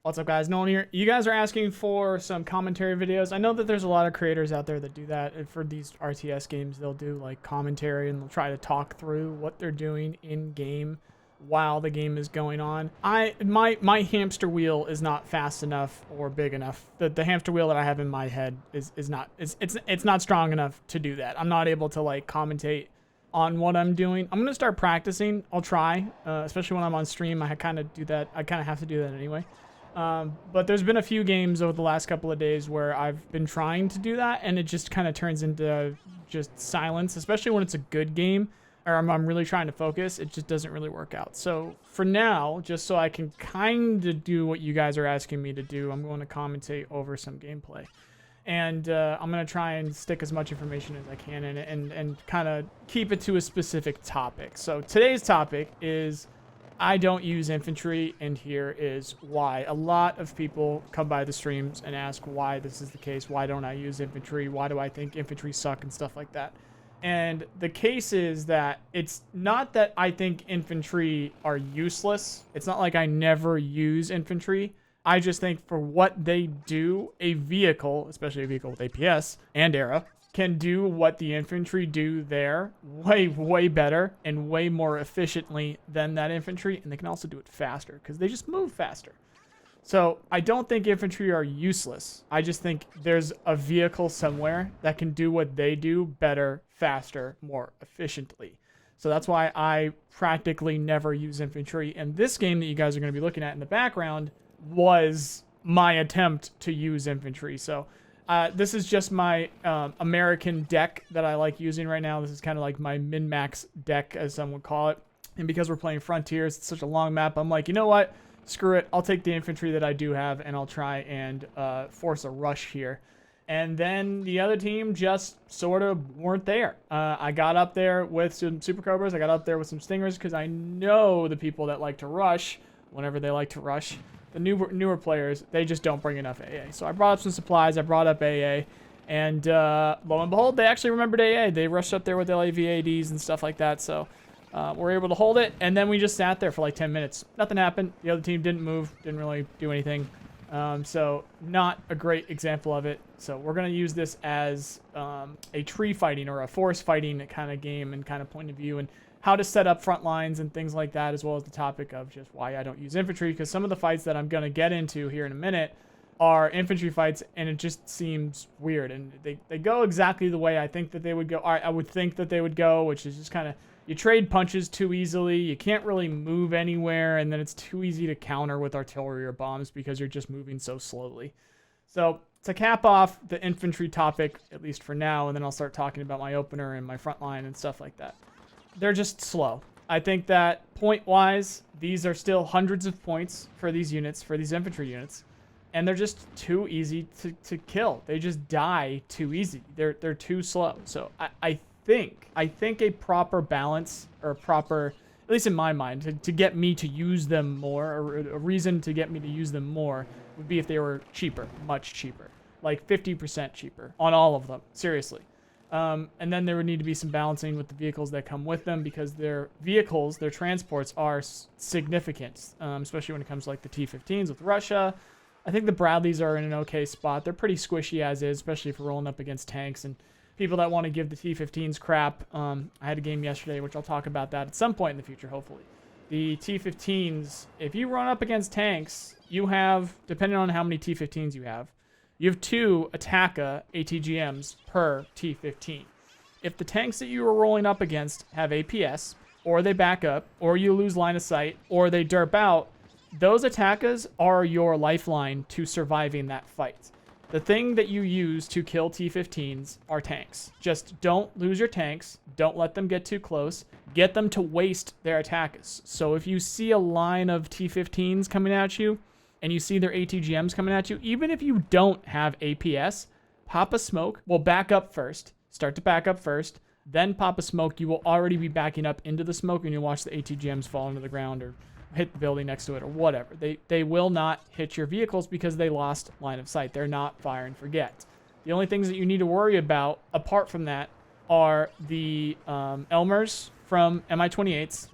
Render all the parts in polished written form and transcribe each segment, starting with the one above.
What's up, guys? Nolan here. You guys are asking for some commentary videos. I know that there's a lot of creators out there that do that. And for these RTS games, they'll do like commentary and they'll try to talk through what they're doing in game while the game is going on. My hamster wheel is not fast enough or big enough. The hamster wheel that I have in my head is not it's not strong enough to do that. I'm not able to like commentate on what I'm doing. I'm gonna start practicing. I'll try, especially when I'm on stream. I kind of do that. I kind of have to do that anyway. But there's been a few games over the last couple of days where I've been trying to do that, and it just kind of turns into just silence, especially when it's a good game, or I'm really trying to focus. It just doesn't really work out. So for now, just so I can kind of do what you guys are asking me to do, I'm going to commentate over some gameplay. And I'm going to try and stick as much information as I can in it and kind of keep it to a specific topic. So today's topic is I don't use infantry, and here is why. A lot of people come by the streams and ask why this is the case. Why don't I use infantry? Why do I think infantry suck and stuff like that? And the case is that it's not that I think infantry are useless. It's not like I never use infantry. I just think for what they do, a vehicle, especially a vehicle with APS and era, can do what the infantry do there way better and way more efficiently than that infantry, and they can also do it faster because they just move faster. So I don't think infantry are useless. I just think there's a vehicle somewhere that can do what they do better, faster, more efficiently. So that's why I practically never use infantry, and this game that you guys are going to be looking at in the background was my attempt to use infantry. So this is just my American deck that I like using right now. This is kind of like my min-max deck, as some would call it. And because we're playing Frontiers, it's such a long map, I'm like, you know what? Screw it. I'll take the infantry that I do have, and I'll try and force a rush here. And then the other team just sort of weren't there. I got up there with some Super Cobras. I got up there with some Stingers because I know the people that like to rush, whenever they like to rush, the newer players, they just don't bring enough AA. So I brought up some supplies, I brought up AA, and lo and behold, they actually remembered AA. They rushed up there with LAVADs and stuff like that, so we're able to hold it, and then we just sat there for like 10 minutes. Nothing happened. The other team didn't move, didn't really do anything. So not a great example of it. So we're going to use this as a tree fighting or a forest fighting kind of game and kind of point of view, and how to set up front lines and things like that, as well as the topic of just why I don't use infantry, because some of the fights that I'm going to get into here in a minute are infantry fights, and it just seems weird, and they go exactly the way I think that they would go. I would think that they would go, which is just kind of, you trade punches too easily, you can't really move anywhere, and then it's too easy to counter with artillery or bombs because you're just moving so slowly. So to cap off the infantry topic, at least for now, and then I'll start talking about my opener and my front line and stuff like that. They're just slow. I think that point-wise, these are still hundreds of points for these units, for these infantry units, and they're just too easy to kill. They just die too easy. They're too slow. So I think a proper balance, or a proper, at least in my mind, to get me to use them more, or a reason to get me to use them more, would be if they were cheaper, much cheaper, like 50% cheaper on all of them. Seriously. And then there would need to be some balancing with the vehicles that come with them, because their vehicles, their transports are significant, especially when it comes to like the T-15s with Russia. I think the Bradleys are in an okay spot. They're pretty squishy as is, especially if we're rolling up against tanks and people that want to give the T-15s crap. I had a game yesterday, which I'll talk about that at some point in the future, hopefully. The T-15s, if you run up against tanks, you have, depending on how many T-15s you have 2 Attacker ATGMs per T-15. If the tanks that you are rolling up against have APS, or they back up, or you lose line of sight, or they derp out, those Attackers are your lifeline to surviving that fight. The thing that you use to kill T-15s are tanks. Just don't lose your tanks. Don't let them get too close. Get them to waste their Attackers. So if you see a line of T-15s coming at you, and you see their ATGMs coming at you, even if you don't have APS, pop a smoke. Well, back up first. Start to back up first. Then pop a smoke. You will already be backing up into the smoke, and you'll watch the ATGMs fall into the ground or hit the building next to it or whatever. They will not hit your vehicles because they lost line of sight. They're not fire and forget. The only things that you need to worry about, apart from that, are the Elmers from Mi-28s,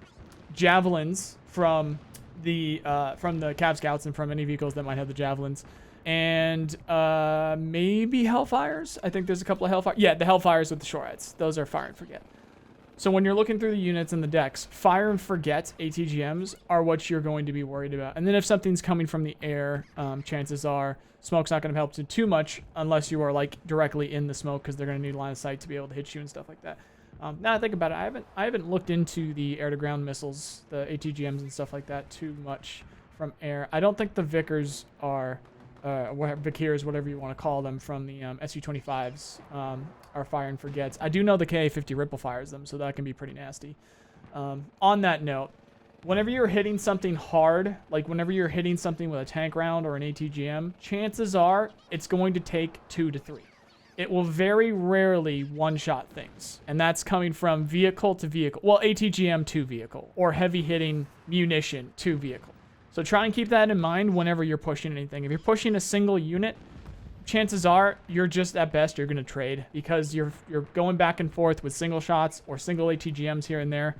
Javelins from the Cav Scouts and from any vehicles that might have the javelins. And maybe Hellfires. I think there's a couple of Hellfires. Yeah, the Hellfires with the Shoreheads. Those are fire and forget. So when you're looking through the units and the decks, fire and forget ATGMs are what you're going to be worried about. And then if something's coming from the air, chances are smoke's not going to help too much unless you are like directly in the smoke, because they're going to need line of sight to be able to hit you and stuff like that. Now I think about it, I haven't looked into the air-to-ground missiles, the ATGMs and stuff like that too much from air. I don't think the Vickers are, Vickers, whatever you want to call them, from the Su-25s are fire and forgets. I do know the Ka-50 Ripple fires them, so that can be pretty nasty. On that note, whenever you're hitting something hard, like whenever you're hitting something with a tank round or an ATGM, chances are it's going to take 2 to 3. It will very rarely one-shot things, and that's coming from vehicle to vehicle. Well, ATGM to vehicle, or heavy-hitting munition to vehicle. So try and keep that in mind whenever you're pushing anything. If you're pushing a single unit, chances are you're just, at best, you're going to trade, because you're going back and forth with single shots or single ATGMs here and there.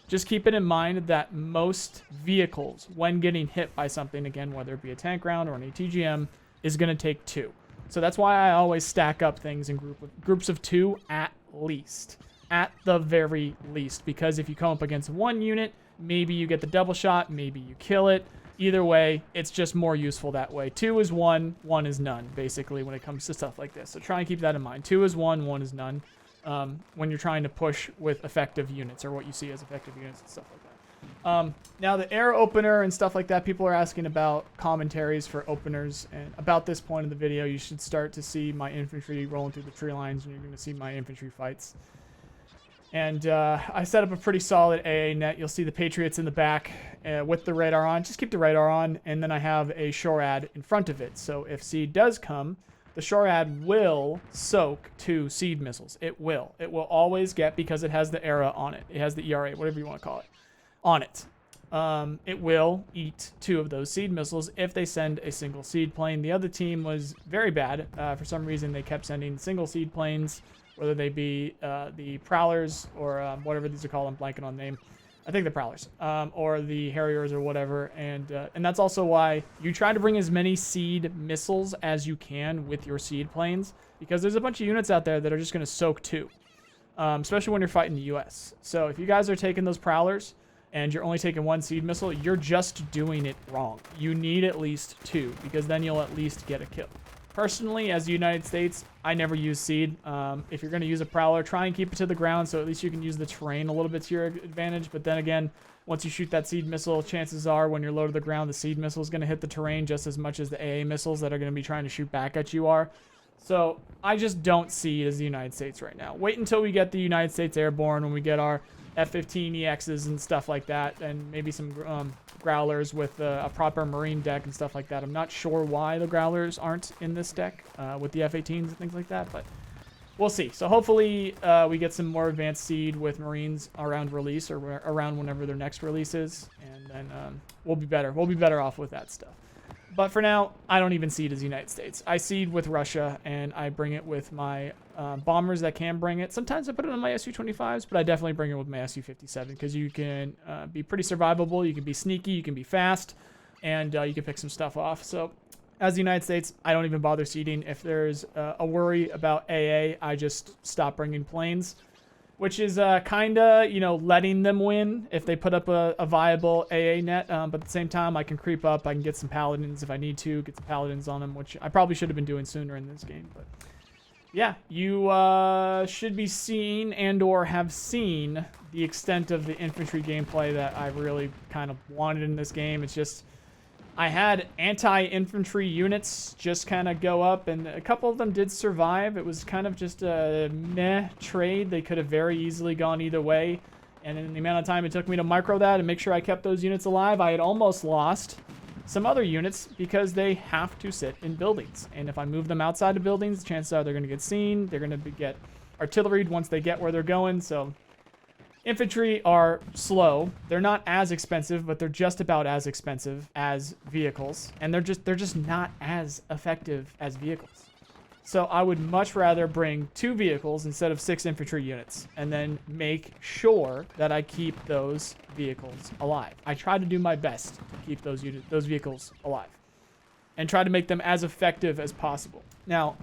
Just keep it in mind that most vehicles, when getting hit by something, again, whether it be a tank round or an ATGM, is going to take 2. So that's why I always stack up things in groups of 2 at least. At the very least. Because if you come up against one unit, maybe you get the double shot, maybe you kill it. Either way, it's just more useful that way. 2 is 1, 1 is none, basically, when it comes to stuff like this. So try and keep that in mind. 2 is 1, 1 is none. When you're trying to push with effective units, or what you see as effective units and stuff like that. Now, the air opener and stuff like that, people are asking about commentaries for openers. And about this point in the video, you should start to see my infantry rolling through the tree lines, and you're going to see my infantry fights. And I set up a pretty solid AA net. You'll see the Patriots in the back with the radar on. Just keep the radar on, and then I have a SHORAD in front of it. So if seed does come, the SHORAD will soak 2 seed missiles. It will. It will always get, because it has the ERA on it. It has the ERA, whatever you want to call it, on it. It will eat 2 of those seed missiles if they send a single seed plane. The other team was very bad. For some reason, they kept sending single seed planes, whether they be the Prowlers or whatever these are called. I'm blanking on the name. I think the Prowlers, or the Harriers or whatever. And that's also why you try to bring as many seed missiles as you can with your seed planes, because there's a bunch of units out there that are just going to soak 2, especially when you're fighting the US. So if you guys are taking those Prowlers and you're only taking 1 seed missile, you're just doing it wrong. You need at least 2, because then you'll at least get a kill. Personally, as the United States, I never use seed. If you're going to use a Prowler, try and keep it to the ground, so at least you can use the terrain a little bit to your advantage. But then again, once you shoot that seed missile, chances are when you're low to the ground, the seed missile is going to hit the terrain just as much as the AA missiles that are going to be trying to shoot back at you are. So I just don't see it as the United States right now. Wait until we get the United States Airborne, when we get our F-15 EXs and stuff like that, and maybe some Growlers with a proper Marine deck and stuff like that. I'm not sure why the Growlers aren't in this deck with the F-18s and things like that, but we'll see. So hopefully we get some more advanced seed with Marines around release, or around whenever their next release is, and then we'll be better. We'll be better off with that stuff. But for now, I don't even seed as the United States. I seed with Russia, and I bring it with my bombers that can bring it. Sometimes I put it on my Su-25s, but I definitely bring it with my Su-57, because you can be pretty survivable, you can be sneaky, you can be fast, and you can pick some stuff off. So as the United States, I don't even bother seeding. If there's a worry about AA, I just stop bringing planes, which is kind of, letting them win if they put up a viable AA net. But at the same time, I can creep up. I can get some Paladins if I need to, get some Paladins on them, which I probably should have been doing sooner in this game. But yeah, you should be seeing and or have seen the extent of the infantry gameplay that I really kind of wanted in this game. It's just, I had anti-infantry units just kind of go up, and a couple of them did survive. It was kind of just a meh trade. They could have very easily gone either way. And in the amount of time it took me to micro that and make sure I kept those units alive, I had almost lost some other units because they have to sit in buildings. And if I move them outside of buildings, chances are they're going to get seen. They're going to get artilleried once they get where they're going. So infantry are slow. They're not as expensive, but they're just about as expensive as vehicles. And they're just not as effective as vehicles. So I would much rather bring 2 vehicles instead of 6 infantry units, and then make sure that I keep those vehicles alive. I try to do my best to keep those vehicles alive, and try to make them as effective as possible. Now,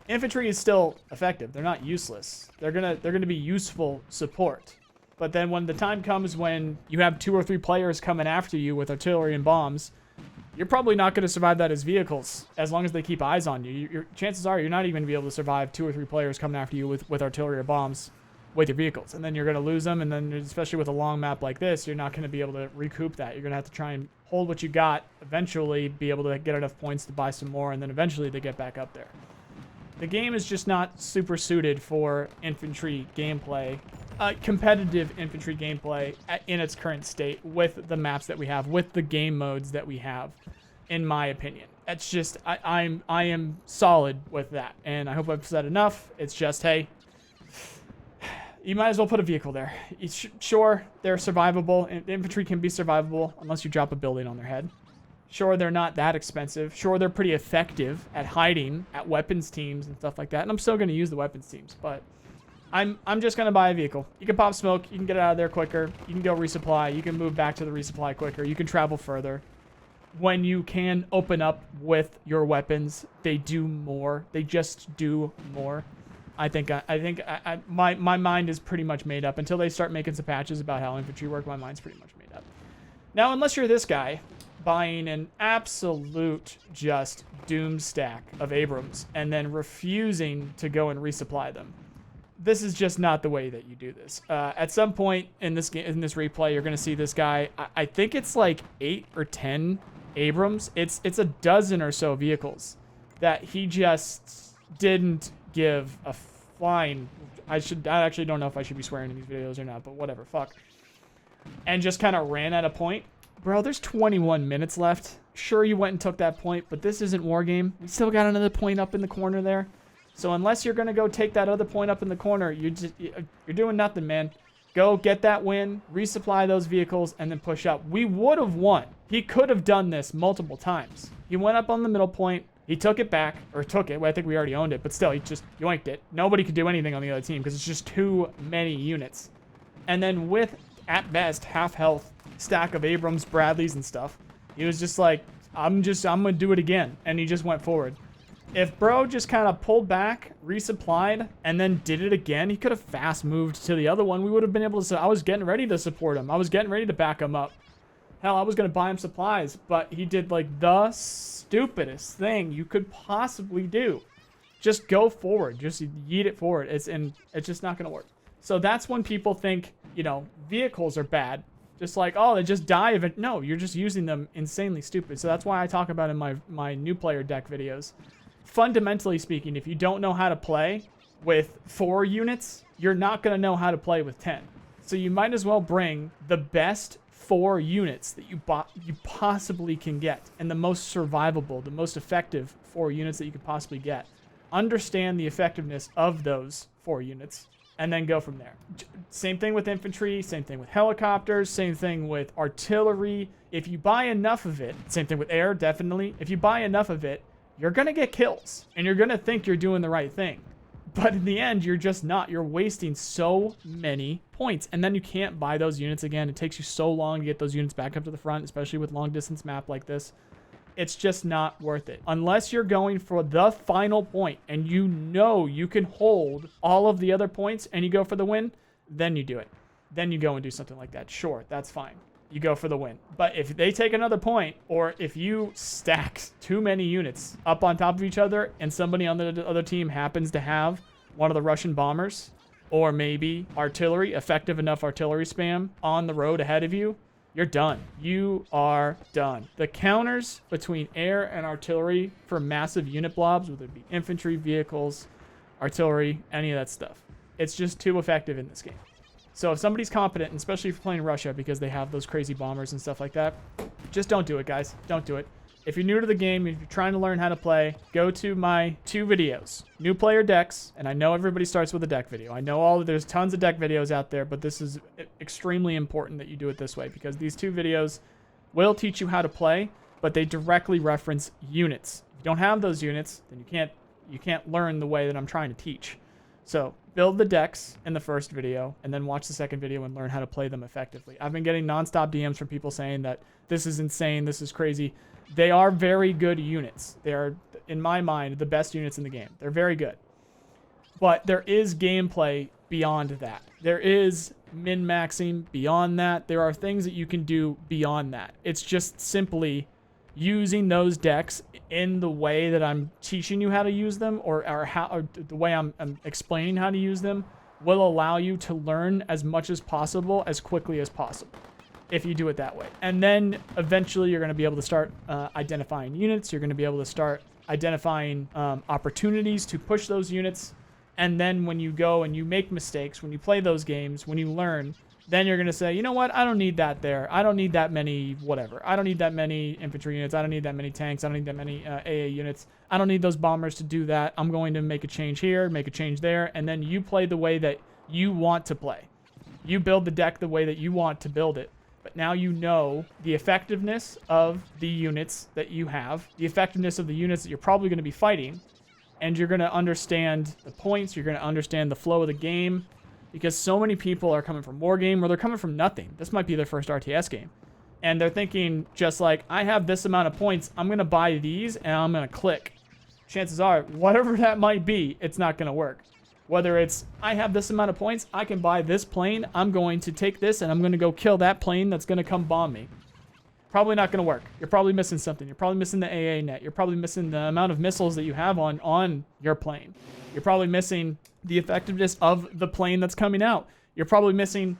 infantry is still effective. They're not useless. They're gonna be useful support. But then when the time comes when you have 2 or 3 players coming after you with artillery and bombs, you're probably not going to survive that as vehicles, as long as they keep eyes on you. Your chances are you're not even going to be able to survive 2 or 3 players coming after you with artillery or bombs with your vehicles. And then you're going to lose them, and then especially with a long map like this, you're not going to be able to recoup that. You're going to have to try and hold what you got, eventually be able to get enough points to buy some more, and then eventually they get back up there. The game is just not super suited for infantry gameplay, competitive infantry gameplay in its current state with the maps that we have, with the game modes that we have, in my opinion. It's just, I am solid with that, and I hope I've said enough. It's just, hey, you might as well put a vehicle there. Sure, they're survivable. Infantry can be survivable unless you drop a building on their head. Sure, they're not that expensive. Sure, they're pretty effective at hiding at weapons teams and stuff like that. And I'm still going to use the weapons teams, but I'm just going to buy a vehicle. You can pop smoke. You can get out of there quicker. You can go resupply. You can move back to the resupply quicker. You can travel further. When you can open up with your weapons, they do more. They just do more. I think my mind is pretty much made up. Until they start making some patches about how infantry work, my mind's pretty much made up. Now, unless you're this guy buying an absolute just doom stack of Abrams and then refusing to go and resupply them, this is just not the way that you do this. At some point in this game, in this replay, you're going to see this guy. I think it's like 8 or 10 Abrams. It's a dozen or so vehicles that he just didn't give a flying. I actually don't know if I should be swearing in these videos or not, but whatever, fuck. And just kind of ran at a point. Bro, there's 21 minutes left. Sure, you went and took that point, but this isn't war game. We still got another point up in the corner there. So unless you're going to go take that other point up in the corner, you're doing nothing, man. Go get that win, resupply those vehicles, and then push up. We would have won. He could have done this multiple times. He went up on the middle point. He took it back, or took it. Well, I think we already owned it, but still, he just yoinked it. Nobody could do anything on the other team because it's just too many units. And then with, at best, half health stack of Abrams, Bradleys, and stuff, he was just like, I'm going to do it again. And he just went forward. If bro just kind of pulled back, resupplied, and then did it again, he could have fast moved to the other one. We would have been able to, I was getting ready to support him. I was getting ready to back him up. Hell, I was going to buy him supplies, but he did like the stupidest thing you could possibly do. Just go forward. Just yeet it forward. It's just not going to work. So that's when people think, you know, vehicles are bad. Just like, oh, they just die of it. No, you're just using them insanely stupid. So that's why I talk about in my new player deck videos. Fundamentally speaking, if you don't know how to play with 4 units, you're not going to know how to play with 10. So you might as well bring the best 4 units that you possibly can get, and the most survivable, the most effective 4 units that you could possibly get. Understand the effectiveness of those 4 units, and then go from there. Same thing with infantry, same thing with helicopters, same thing with artillery. If you buy enough of it, same thing with air, definitely. If you buy enough of it, you're going to get kills, and you're going to think you're doing the right thing. But in the end, you're just not. You're wasting so many points, and then you can't buy those units again. It takes you so long to get those units back up to the front, especially with long-distance map like this. It's just not worth it. Unless you're going for the final point, and you know you can hold all of the other points, and you go for the win, then you do it. Then you go and do something like that. Sure, that's fine. You go for the win. But if they take another point, or if you stack too many units up on top of each other and somebody on the other team happens to have one of the Russian bombers, or maybe artillery, effective enough artillery spam on the road ahead of you, you're done. You are done. The counters between air and artillery for massive unit blobs, whether it be infantry, vehicles, artillery, any of that stuff, it's just too effective in this game. So if somebody's competent, and especially if you're playing Russia because they have those crazy bombers and stuff like that, just don't do it, guys. Don't do it. If you're new to the game, if you're trying to learn how to play, go to my 2 videos. New player decks, and I know everybody starts with a deck video. I know there's tons of deck videos out there, but this is extremely important that you do it this way because these 2 videos will teach you how to play, but they directly reference units. If you don't have those units, then you can't You can't learn the way that I'm trying to teach. So build the decks in the first video and then watch the second video and learn how to play them effectively. I've been getting nonstop DMs from people saying that this is insane, this is crazy. They are very good units. They are, in my mind, the best units in the game. They're very good. But there is gameplay beyond that. There is min-maxing beyond that. There are things that you can do beyond that. It's just simply using those decks in the way that I'm teaching you how to use them, or the way I'm explaining how to use them, will allow you to learn as much as possible as quickly as possible if you do it that way. And then eventually you're going to be able to start identifying units. You're going to be able to start identifying opportunities to push those units. And then when you go and you make mistakes, when you play those games, when you learn, then you're going to say, you know what? I don't need that there. I don't need that many whatever. I don't need that many infantry units. I don't need that many tanks. I don't need that many AA units. I don't need those bombers to do that. I'm going to make a change here, make a change there. And then you play the way that you want to play. You build the deck the way that you want to build it. But now you know the effectiveness of the units that you have, the effectiveness of the units that you're probably going to be fighting, and you're going to understand the points, you're going to understand the flow of the game, because so many people are coming from Wargame or they're coming from nothing. This might be their first RTS game. And they're thinking just like, I have this amount of points, I'm going to buy these and I'm going to click. Chances are, whatever that might be, it's not going to work. Whether it's, I have this amount of points, I can buy this plane, I'm going to take this and I'm going to go kill that plane that's going to come bomb me. Probably not going to work. You're probably missing something. You're probably missing the AA net. You're probably missing the amount of missiles that you have on your plane. You're probably missing the effectiveness of the plane that's coming out. You're probably missing,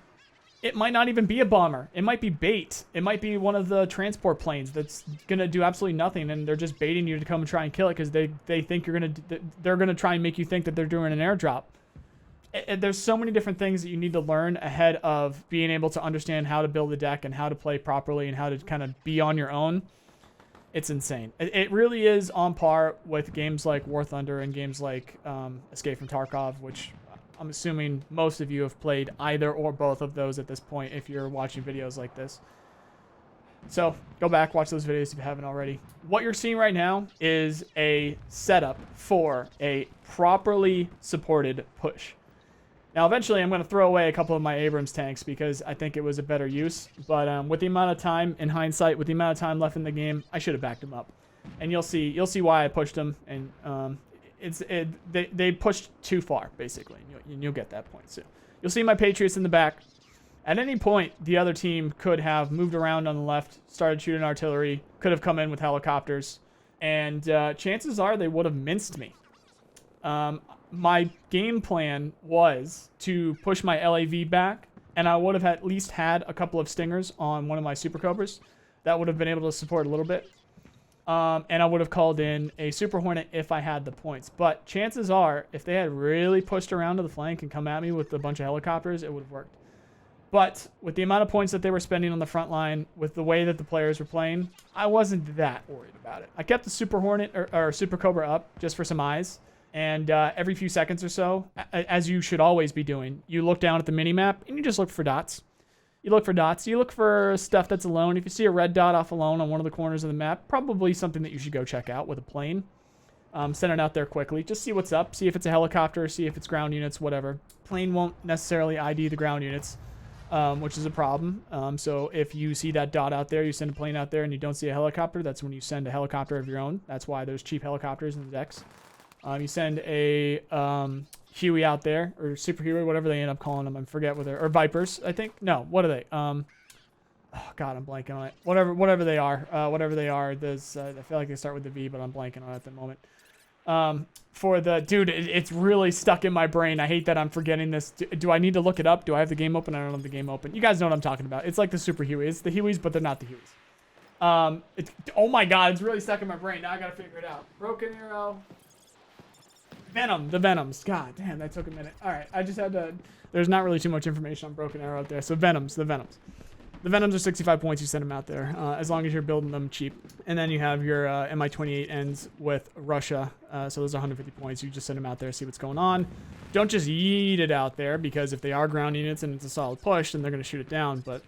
it might not even be a bomber. It might be bait. It might be one of the transport planes that's going to do absolutely nothing, and they're just baiting you to come and try and kill it because they think you're going to, they're going to try and make you think that they're doing an airdrop. There's so many different things that you need to learn ahead of being able to understand how to build a deck and how to play properly and how to kind of be on your own. It's insane. It really is on par with games like War Thunder and games like Escape from Tarkov, which I'm assuming most of you have played either or both of those at this point if you're watching videos like this. So go back, watch those videos if you haven't already. What you're seeing right now is a setup for a properly supported push. Now, eventually, I'm going to throw away a couple of my Abrams tanks because I think it was a better use. But with the amount of time, in hindsight, with the amount of time left in the game, I should have backed them up. And you'll see why I pushed them. And they pushed too far, basically. And you'll get that point soon. You'll see my Patriots in the back. At any point, the other team could have moved around on the left, started shooting artillery, could have come in with helicopters, and chances are they would have minced me. My game plan was to push my LAV back, and I would have at least had a couple of stingers on one of my Super Cobras. That would have been able to support a little bit. And I would have called in a Super Hornet if I had the points. But chances are, if they had really pushed around to the flank and come at me with a bunch of helicopters, it would have worked. But with the amount of points that they were spending on the front line, with the way that the players were playing, I wasn't that worried about it. I kept the Super Hornet or Super Cobra up just for some eyes. And every few seconds or so, as you should always be doing, you look down at the mini-map and you just look for dots. You look for dots. You look for stuff that's alone. If you see a red dot off alone on one of the corners of the map, probably something that you should go check out with a plane. Send it out there quickly. Just see what's up. See if it's a helicopter. See if it's ground units, whatever. Plane won't necessarily ID the ground units, which is a problem. So if you see that dot out there, you send a plane out there and you don't see a helicopter, that's when you send a helicopter of your own. That's why there's cheap helicopters in the decks. You send a Huey out there, or Super Huey, whatever they end up calling them. I forget what they're, or Vipers, I think. No, what are they? Oh God, I'm blanking on it. Whatever they are. There's, I feel like they start with the V, but I'm blanking on it at the moment. For the dude, it's really stuck in my brain. I hate that I'm forgetting this. Do I need to look it up? Do I have the game open? I don't have the game open. You guys know what I'm talking about. It's like the Super Huey. It's the Hueys, but they're not the Hueys. Oh my God, it's really stuck in my brain. Now I gotta figure it out. Broken Arrow. Venom, the Venoms. God damn, that took a minute. All right, I just had to. There's not really too much information on Broken Arrow out there. So Venoms, the Venoms. The Venoms are 65 points. You send them out there as long as you're building them cheap. And then you have your Mi-28 ends with Russia. So those are 150 points. You just send them out there, see what's going on. Don't just yeet it out there, because if they are ground units and it's a solid push, then they're going to shoot it down. But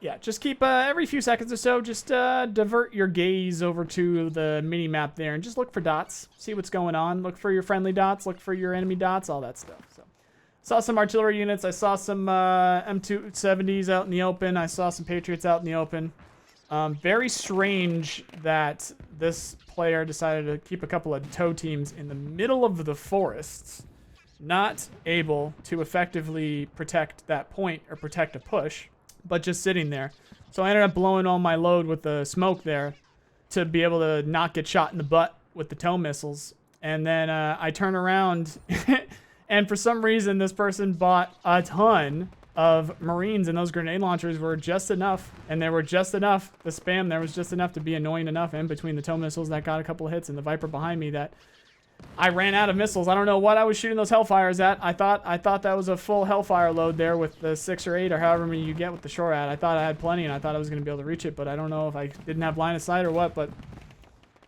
yeah, just keep every few seconds or so, just divert your gaze over to the mini map there and just look for dots. See what's going on. Look for your friendly dots. Look for your enemy dots. All that stuff. So, saw some artillery units. I saw some M270s out in the open. I saw some Patriots out in the open. Very strange that this player decided to keep a couple of tow teams in the middle of the forests, not able to effectively protect that point or protect a push, but just sitting there. So I ended up blowing all my load with the smoke there to be able to not get shot in the butt with the tow missiles. And then I turn around, and for some reason, this person bought a ton of Marines, and those grenade launchers were just enough, and they were just enough. The spam there was just enough to be annoying enough, and between the tow missiles that got a couple of hits and the Viper behind me, that I ran out of missiles. I don't know what I was shooting those Hellfires at. I thought that was a full Hellfire load there with the 6 or 8 or however many you get with the SHORAD. I thought I had plenty, and I thought I was going to be able to reach it, but I don't know if I didn't have line of sight or what, but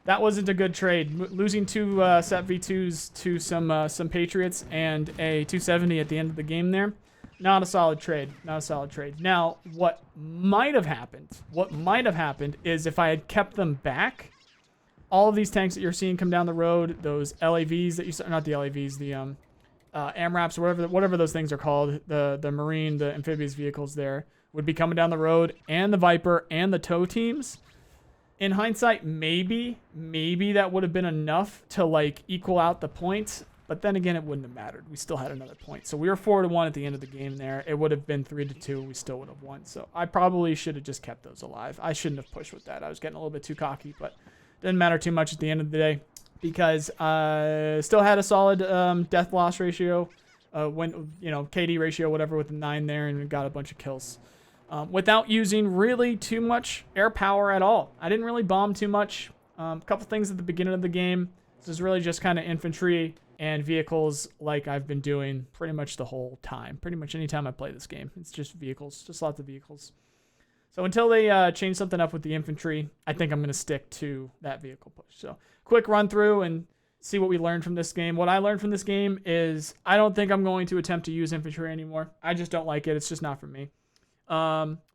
that wasn't a good trade. Losing 2 SEP V2s to some Patriots and a 270 at the end of the game there. Not a solid trade. Not a solid trade. Now, what might have happened is if I had kept them back, all of these tanks that you're seeing come down the road, those LAVs that you saw, not the LAVs, the AMRAPs or whatever those things are called, the Marine, the amphibious vehicles there, would be coming down the road, and the Viper and the tow teams. In hindsight, maybe that would have been enough to like equal out the points, but then again, it wouldn't have mattered. We still had another point. So we were 4-1 at the end of the game there. It would have been 3-2. We still would have won. So I probably should have just kept those alive. I shouldn't have pushed with that. I was getting a little bit too cocky, but didn't matter too much at the end of the day because I still had a solid death loss ratio, KD ratio, whatever, with the 9 there, and got a bunch of kills without using really too much air power at all. I didn't really bomb too much. A couple things at the beginning of the game. This is really just kind of infantry and vehicles like I've been doing pretty much the whole time. Pretty much any time I play this game. It's just vehicles, just lots of vehicles. So until they change something up with the infantry, I think I'm going to stick to that vehicle push. So quick run through and see what we learned from this game. What I learned from this game is I don't think I'm going to attempt to use infantry anymore. I just don't like it. It's just not for me.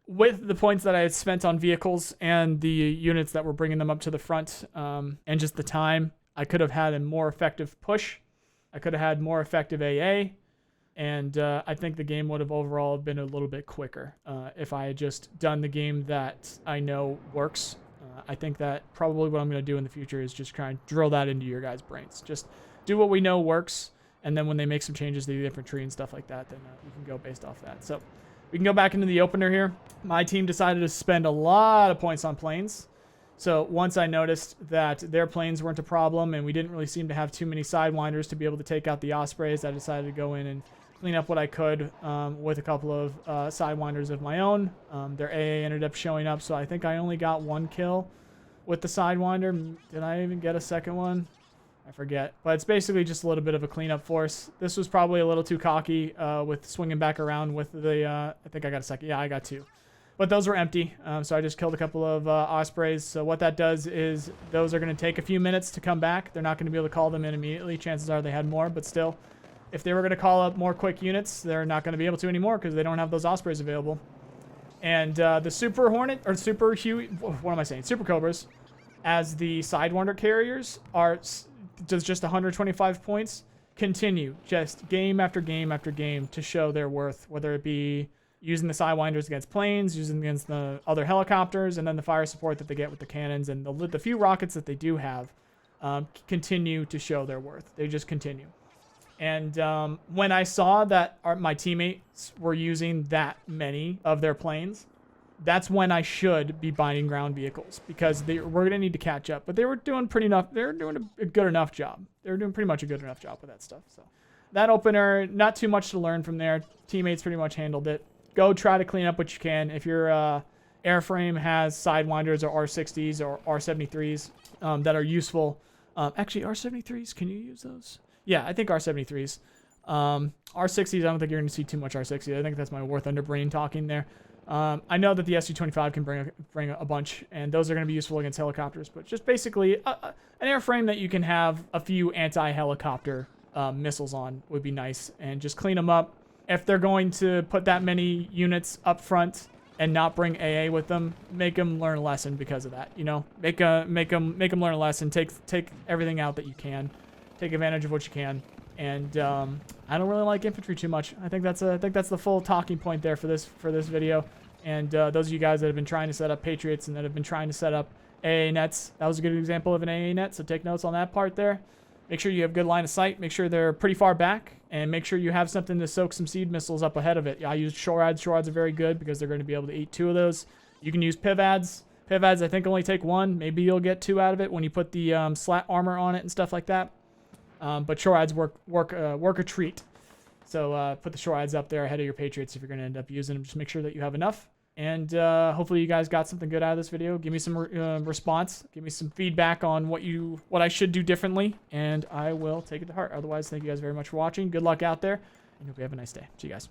With the points that I had spent on vehicles and the units that were bringing them up to the front and just the time, I could have had a more effective push. I could have had more effective AA. And I think the game would have overall been a little bit quicker if I had just done the game that I know works. I think that probably what I'm going to do in the future is just try and drill that into your guys' brains. Just do what we know works, and then when they make some changes to the infantry and stuff like that, then we can go based off that. So we can go back into the opener here. My team decided to spend a lot of points on planes. So once I noticed that their planes weren't a problem and we didn't really seem to have too many sidewinders to be able to take out the Ospreys, I decided to go in and clean up what I could with a couple of sidewinders of my own. Their AA ended up showing up, so I think I only got 1 kill with the sidewinder. Did I even get a second one? I forget. But it's basically just a little bit of a cleanup force. This was probably a little too cocky with swinging back around with the... I think I got a second. Yeah, I got 2. But those were empty, so I just killed a couple of Ospreys. So what that does is those are going to take a few minutes to come back. They're not going to be able to call them in immediately. Chances are they had more, but still... If they were going to call up more quick units, they're not going to be able to anymore because they don't have those Ospreys available. And the Super Hornet, or Super Huey, what am I saying? Super Cobras, as the Sidewinder carriers, does just 125 points, continue just game after game after game to show their worth, whether it be using the Sidewinders against planes, using them against the other helicopters, and then the fire support that they get with the cannons, and the few rockets that they do have continue to show their worth. They just continue. And when I saw that my teammates were using that many of their planes, that's when I should be buying ground vehicles because we're going to need to catch up. But they were doing They were doing a good enough job. They were doing pretty much a good enough job with that stuff. So that opener, not too much to learn from there. Teammates pretty much handled it. Go try to clean up what you can. If your airframe has Sidewinders or R60s or R73s that are useful. Actually, R73s, can you use those? Yeah, I think R73s. R60s, I don't think you're going to see too much R60s. I think that's my War Thunder brain talking there. I know that the Su-25 can bring a bunch, and those are going to be useful against helicopters. But just basically, an airframe that you can have a few anti-helicopter missiles on would be nice. And just clean them up. If they're going to put that many units up front, and not bring AA with them, make them learn a lesson because of that. You know, make them learn a lesson. Take everything out that you can, take advantage of what you can. And I don't really like infantry too much. I think that's the full talking point there for this video. And those of you guys that have been trying to set up Patriots and that have been trying to set up AA nets, that was a good example of an AA net. So take notes on that part there. Make sure you have good line of sight. Make sure they're pretty far back, and make sure you have something to soak some seed missiles up ahead of it. I used shore ads. Shore ads are very good because they're going to be able to eat 2 of those. You can use piv ads. Piv ads, I think, only take 1. Maybe you'll get 2 out of it when you put the slat armor on it and stuff like that. But shore ads work a treat. So put the shore ads up there ahead of your Patriots if you're going to end up using them. Just make sure that you have enough. And hopefully you guys got something good out of this video. Give me some response. Give me some feedback on what I should do differently, and I will take it to heart. Otherwise, thank you guys very much for watching. Good luck out there, and hope you have a nice day. See you guys.